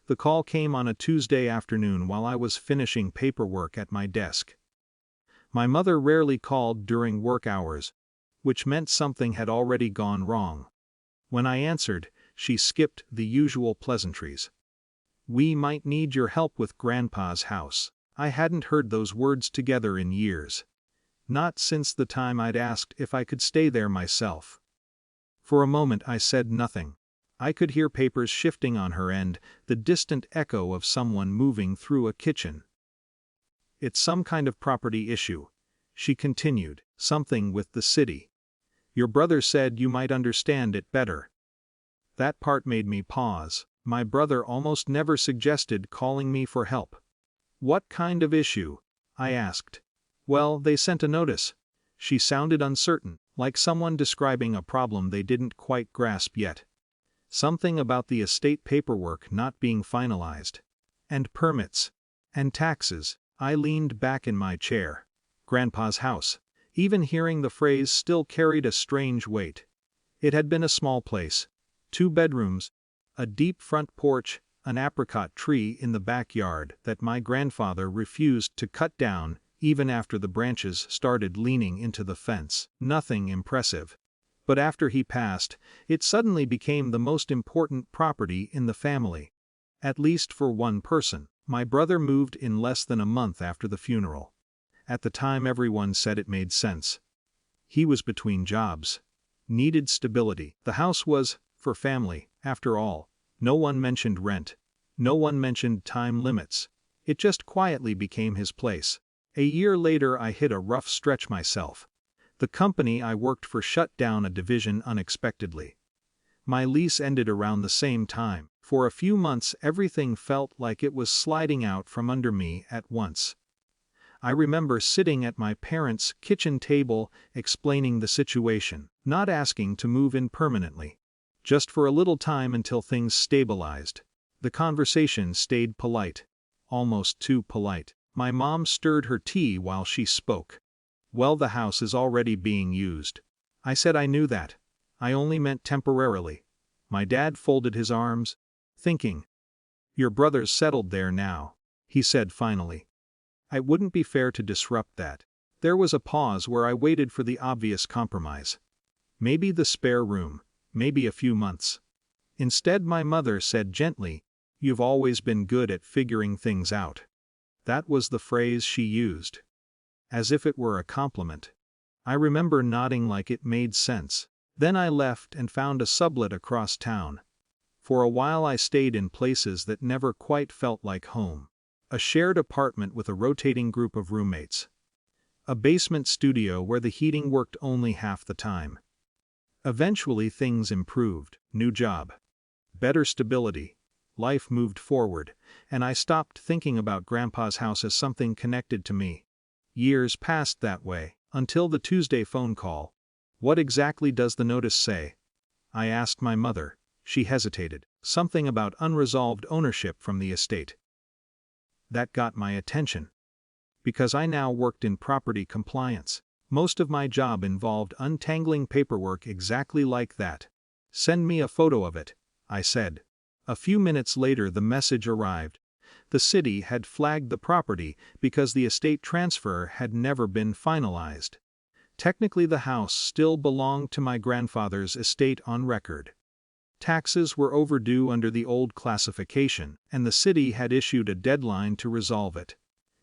The call came on a Tuesday afternoon while I was finishing paperwork at my desk. My mother rarely called during work hours, which meant something had already gone wrong. When I answered, she skipped the usual pleasantries. "We might need your help with Grandpa's house." I hadn't heard those words together in years. Not since the time I'd asked if I could stay there myself. For a moment I said nothing. I could hear papers shifting on her end, the distant echo of someone moving through a kitchen. "It's some kind of property issue," she continued, "something with the city. Your brother said you might understand it better." That part made me pause. My brother almost never suggested calling me for help. "What kind of issue?" I asked. "Well, they sent a notice." She sounded uncertain, like someone describing a problem they didn't quite grasp yet. "Something about the estate paperwork not being finalized. And permits. And taxes." I leaned back in my chair. Grandpa's house. Even hearing the phrase still carried a strange weight. It had been a small place. 2 bedrooms, a deep front porch, an apricot tree in the backyard that my grandfather refused to cut down even after the branches started leaning into the fence. Nothing impressive. But after he passed, it suddenly became the most important property in the family. At least for one person. My brother moved in less than a month after the funeral. At the time everyone said it made sense. He was between jobs. Needed stability. The house was, for family, after all. No one mentioned rent. No one mentioned time limits. It just quietly became his place. A year later I hit a rough stretch myself. The company I worked for shut down a division unexpectedly. My lease ended around the same time. For a few months everything felt like it was sliding out from under me at once. I remember sitting at my parents' kitchen table explaining the situation, not asking to move in permanently. Just for a little time until things stabilized. The conversation stayed polite. Almost too polite. My mom stirred her tea while she spoke. "Well, the house is already being used." I said I knew that. I only meant temporarily. My dad folded his arms, thinking. "Your brother's settled there now," he said finally. It wouldn't be fair to disrupt that. There was a pause where I waited for the obvious compromise. Maybe the spare room, maybe a few months. Instead my mother said gently, "You've always been good at figuring things out." That was the phrase she used. As if it were a compliment. I remember nodding like it made sense. Then I left and found a sublet across town. For a while I stayed in places that never quite felt like home. A shared apartment with a rotating group of roommates. A basement studio where the heating worked only half the time. Eventually things improved. New job. Better stability. Life moved forward, and I stopped thinking about Grandpa's house as something connected to me. Years passed that way, until the Tuesday phone call. "What exactly does the notice say?" I asked my mother. She hesitated. "Something about unresolved ownership from the estate." That got my attention. Because I now worked in property compliance. Most of my job involved untangling paperwork exactly like that. "Send me a photo of it," I said. A few minutes later the message arrived. The city had flagged the property because the estate transfer had never been finalized. Technically the house still belonged to my grandfather's estate on record. Taxes were overdue under the old classification, and the city had issued a deadline to resolve it.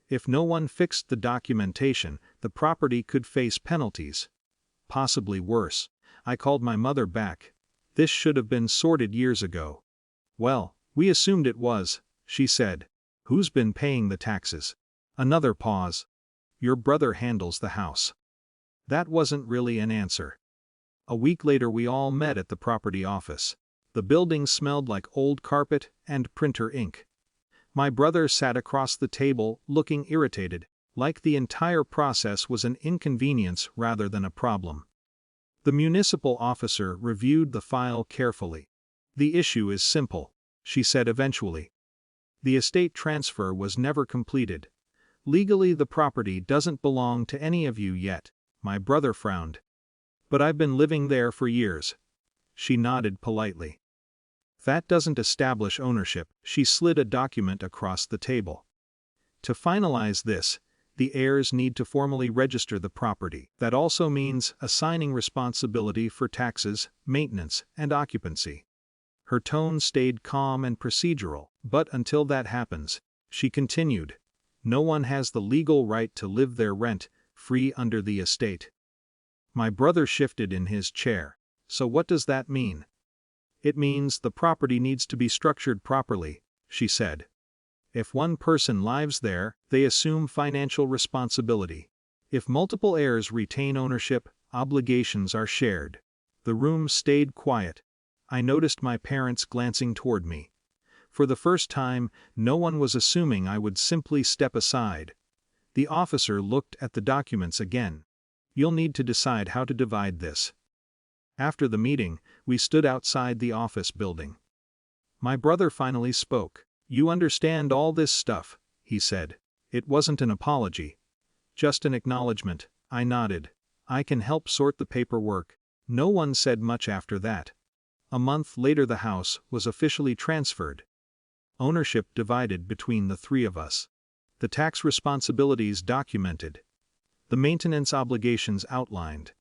If no one fixed the documentation, the property could face penalties. Possibly worse. I called my mother back. "This should have been sorted years ago." "Well, we assumed it was," she said. "Who's been paying the taxes?" Another pause. "Your brother handles the house." That wasn't really an answer. A week later we all met at the property office. The building smelled like old carpet and printer ink. My brother sat across the table, looking irritated, like the entire process was an inconvenience rather than a problem. The municipal officer reviewed the file carefully. "The issue is simple," she said eventually. "The estate transfer was never completed. Legally the property doesn't belong to any of you yet." My brother frowned. "But I've been living there for years." She nodded politely. That doesn't establish ownership. She slid a document across the table. To finalize this, the heirs need to formally register the property. That also means assigning responsibility for taxes, maintenance, and occupancy. Her tone stayed calm and procedural, but until that happens, she continued, no one has the legal right to live there rent-free under the estate. My brother shifted in his chair. So what does that mean? It means the property needs to be structured properly, she said. If one person lives there, they assume financial responsibility. If multiple heirs retain ownership, obligations are shared. The room stayed quiet. I noticed my parents glancing toward me. For the first time, no one was assuming I would simply step aside. The officer looked at the documents again. You'll need to decide how to divide this. After the meeting, we stood outside the office building. My brother finally spoke. You understand all this stuff, he said. It wasn't an apology. Just an acknowledgement. I nodded. I can help sort the paperwork. No one said much after that. A month later the house was officially transferred. Ownership divided between the three of us. The tax responsibilities documented. The maintenance obligations outlined.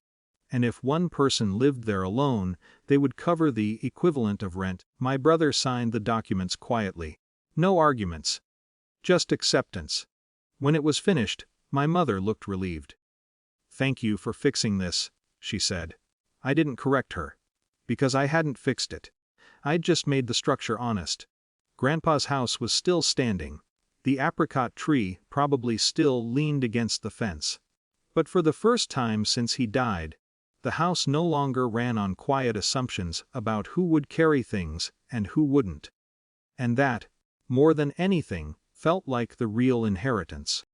And if one person lived there alone, they would cover the equivalent of rent. My brother signed the documents quietly. No arguments. Just acceptance. When it was finished, my mother looked relieved. Thank you for fixing this, she said. I didn't correct her. Because I hadn't fixed it. I'd just made the structure honest. Grandpa's house was still standing. The apricot tree probably still leaned against the fence. But for the first time since he died, the house no longer ran on quiet assumptions about who would carry things and who wouldn't. And that, more than anything, felt like the real inheritance.